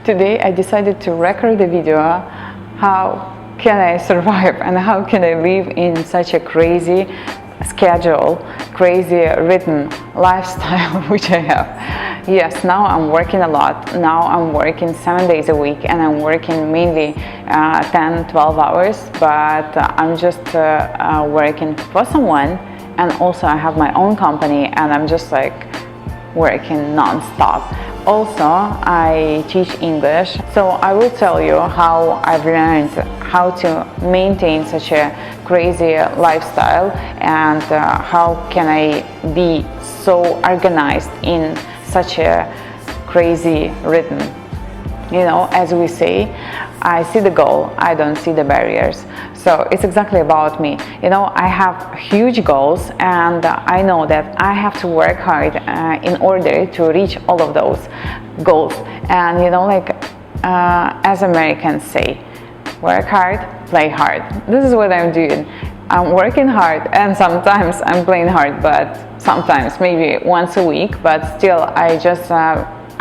Today I decided to record a video how can I survive and how can I live in such a crazy schedule, crazy rhythm, lifestyle which I have. Yes, now I'm working a lot. Now I'm working 7 days a week and I'm working mainly 10-12 hours, but I'm just working for someone, and also I have my own company and I'm just like working non-stop. Also, I teach English, so I will tell you how I've learned how to maintain such a crazy lifestyle and how can I be so organized in such a crazy rhythm. You know, as we say, I see the goal, I don't see the barriers. So it's exactly about me. You know, I have huge goals and I know that I have to work hard in order to reach all of those goals. And you know, like as Americans say, work hard, play hard. This is what I'm doing. I'm working hard and sometimes I'm playing hard, but sometimes maybe once a week, but still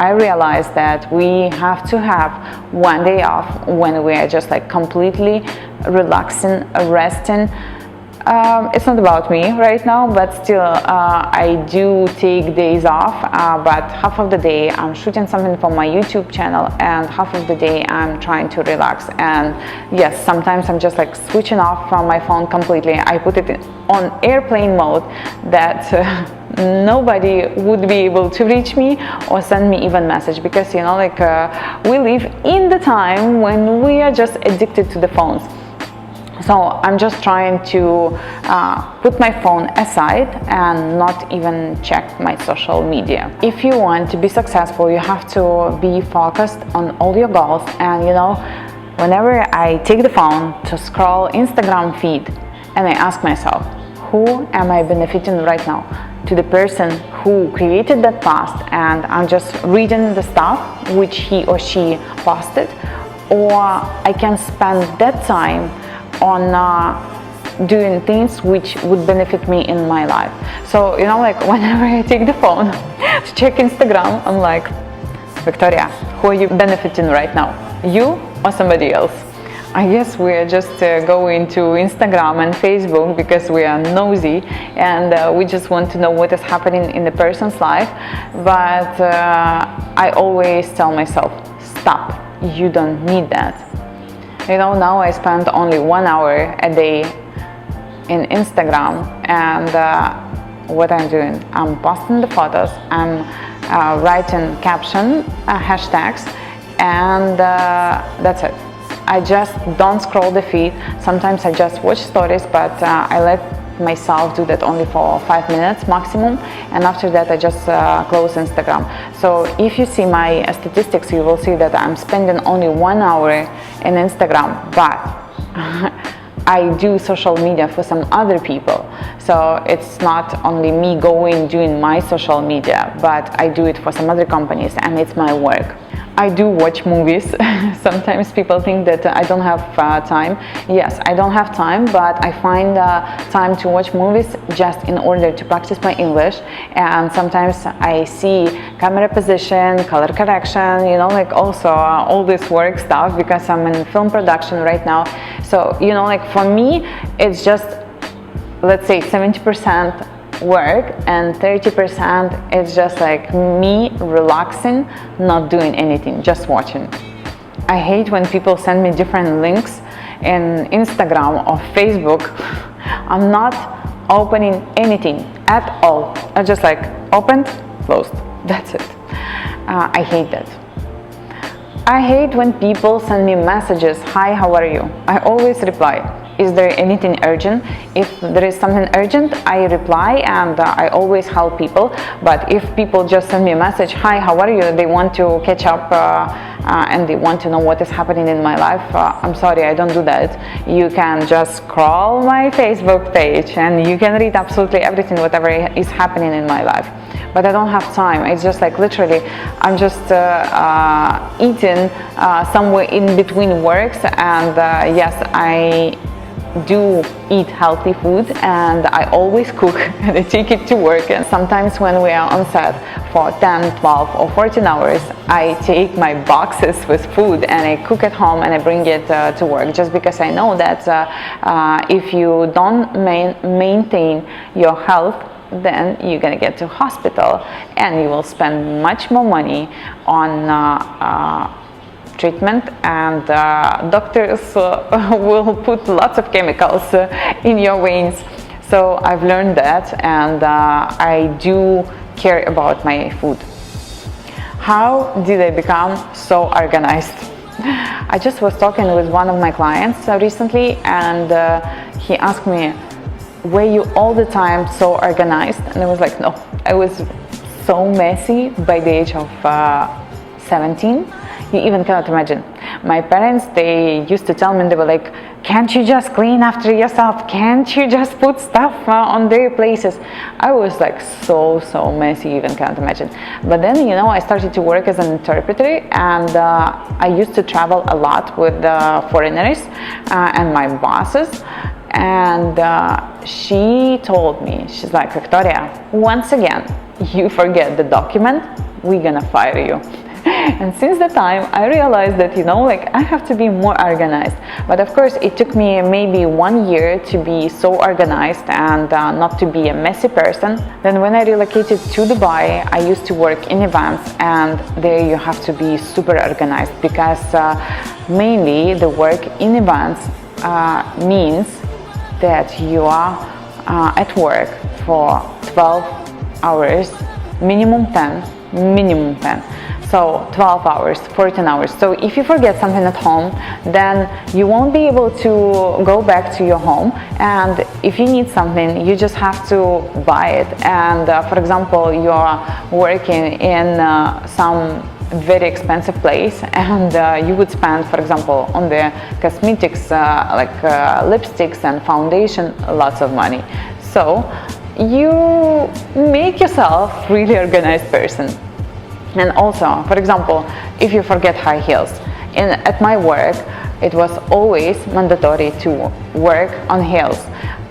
I realized that we have to have one day off when we are just like completely relaxing, resting. It's not about me right now, but still I do take days off, but half of the day I'm shooting something for my YouTube channel and half of the day I'm trying to relax. And yes, sometimes I'm just like switching off from my phone completely. I put it on airplane mode that nobody would be able to reach me or send me even message, because you know, like we live in the time when we are just addicted to the phones. So I'm just trying to put my phone aside and not even check my social media. If you want to be successful, you have to be focused on all your goals. And you know, whenever I take the phone to scroll Instagram feed and I ask myself, who am I benefiting right now? To the person who created that post and I'm just reading the stuff which he or she posted, or I can spend that time on doing things which would benefit me in my life. So you know, like whenever I take the phone to check Instagram, I'm like, Victoria, who are you benefiting right now? You or somebody else? I guess we are just going to Instagram and Facebook because we are nosy and we just want to know what is happening in the person's life. But I always tell myself, stop, you don't need that. You know, now I spend only 1 hour a day in Instagram, and what I'm doing, I'm posting the photos, I'm writing caption, hashtags, and that's it. I just don't scroll the feed. Sometimes I just watch stories, but I let myself do that only for 5 minutes maximum, and after that I just close Instagram. So if you see my statistics, you will see that I'm spending only 1 hour in Instagram, but I do social media for some other people. So it's not only me doing my social media, but I do it for some other companies and it's my work. I do watch movies. Sometimes people think that I don't have time. Yes, I don't have time, but I find time to watch movies just in order to practice my English. And sometimes I see camera position, color correction, you know, like also all this work stuff, because I'm in film production right now. So, you know, like for me, it's just, let's say 70% work and 30% is just like me relaxing, not doing anything, just watching. I hate when people send me different links in Instagram or Facebook. I'm not opening anything at all. I just like opened, closed, that's it. I hate that. I hate when people send me messages, hi, how are you? I always reply, is there anything urgent? If there is something urgent, I reply, and I always help people. But if people just send me a message, hi, how are you? They want to catch up and they want to know what is happening in my life. I'm sorry, I don't do that. You can just scroll my Facebook page and you can read absolutely everything, whatever is happening in my life. But I don't have time. It's just like literally, I'm just eating somewhere in between works, and yes, I do eat healthy food, and I always cook and I take it to work. And sometimes when we are on set for 10, 12 or 14 hours, I take my boxes with food and I cook at home and I bring it to work, just because I know that if you don't maintain your health, then you're gonna get to hospital and you will spend much more money on treatment, and doctors will put lots of chemicals in your veins. So I've learned that, and I do care about my food. How did I become so organized? I just was talking with one of my clients recently, and he asked me, were you all the time so organized? And I was like, no, I was so messy by the age of 17. You even cannot imagine. My parents, they used to tell me, they were like, can't you just clean after yourself? Can't you just put stuff on their places? I was like so messy, you even can't imagine. But then, you know, I started to work as an interpreter, and I used to travel a lot with foreigners and my bosses. And she told me, she's like, Victoria, once again, you forget the document, we're gonna fire you. And since that time, I realized that, you know, like, I have to be more organized. But of course, it took me maybe 1 year to be so organized and not to be a messy person. Then when I relocated to Dubai, I used to work in events, and there you have to be super organized, because mainly the work in events means that you are at work for 12 hours, minimum 10. So 12 hours, 14 hours. So if you forget something at home, then you won't be able to go back to your home. And if you need something, you just have to buy it. And for example, you're working in some very expensive place, and you would spend, for example, on the cosmetics like lipsticks and foundation, lots of money. So you make yourself really organized person. And also, for example, if you forget high heels, at my work, it was always mandatory to work on heels,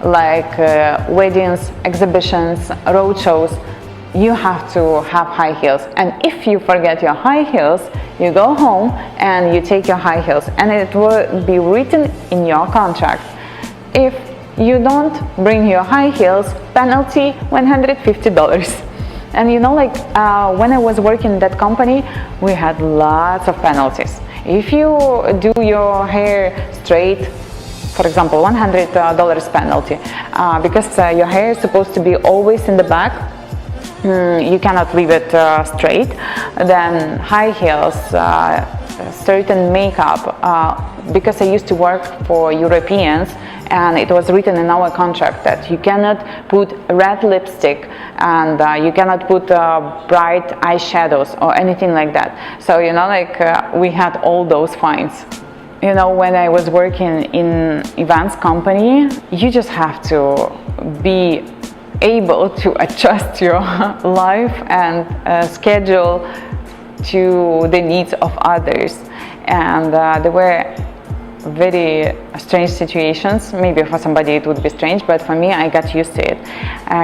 like weddings, exhibitions, road shows. You have to have high heels, and if you forget your high heels, you go home and you take your high heels, and it will be written in your contract. If you don't bring your high heels, penalty $150. And you know, like when I was working in that company, we had lots of penalties. If you do your hair straight, for example, $100 penalty, because your hair is supposed to be always in the back. You cannot leave it straight. Then high heels, certain makeup, because I used to work for Europeans, and it was written in our contract that you cannot put red lipstick, and you cannot put bright eyeshadows or anything like that. So, you know, like we had all those fines. You know, when I was working in events company, you just have to be able to adjust your life and schedule to the needs of others. And there were very strange situations. Maybe for somebody it would be strange, but for me, I got used to it.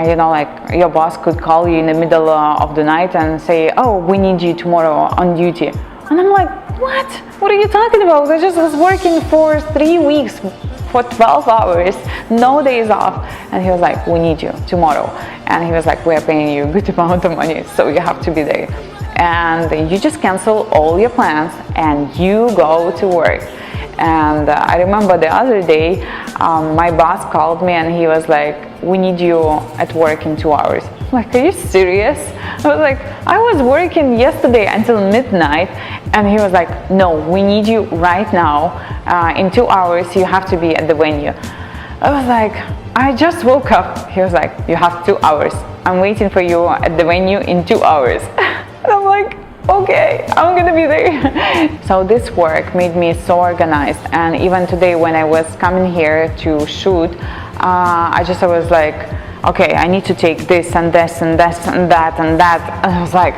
You know, like your boss could call you in the middle of the night and say, oh, we need you tomorrow on duty. And I'm like, what? What are you talking about? I just was working for 3 weeks for 12 hours, no days off. And he was like, we need you tomorrow. And he was like, we're paying you a good amount of money, so you have to be there. And you just cancel all your plans and you go to work. And I remember the other day, my boss called me and he was like, we need you at work in 2 hours. I'm like, are you serious? I was like, I was working yesterday until midnight. And he was like, no, we need you right now. In 2 hours, you have to be at the venue. I was like, I just woke up. He was like, you have 2 hours. I'm waiting for you at the venue in 2 hours. And I'm like, okay, I'm gonna be there. So this work made me so organized, and even today when I was coming here to shoot, I was like, okay, I need to take this and this and this and that and that, and I was like,